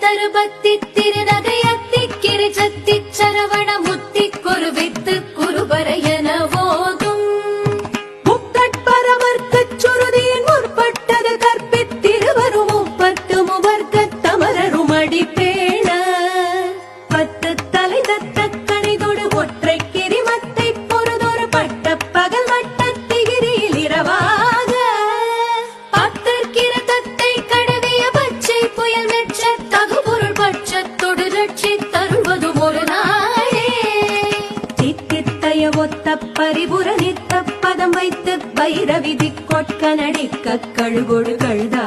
தருபத்தி திருநகையத்தி கிரிச்சத்தி சரவண முத்தி குருவித்து குருபரையன போதும் முக்கட்பரவர்க்கச் சுருதியின் முற்பட்டது கற்பித்திருவரும் முப்பத்து முவர்க்கத் தமரரும் அடிப்பேண பத்து தலை தத்த கணிதொடு ஒற்றை கிரிமத்தை பொறுதொரு பட்ட பகல் வட்டத்திகிரியில் இரவாக பத்தற்கிரதத்தை கடவிய பச்சை புயல் மெச்ச தகுபொருள் பட்சத்தொடு ரட்சி தருள்வதும் ஒரு நாளே தித்தித்தய ஒத்த பரிபுர நித்த பதம் வைத்து பைரவிதி கொட்க நடிக்க கழுகொடு கழுதா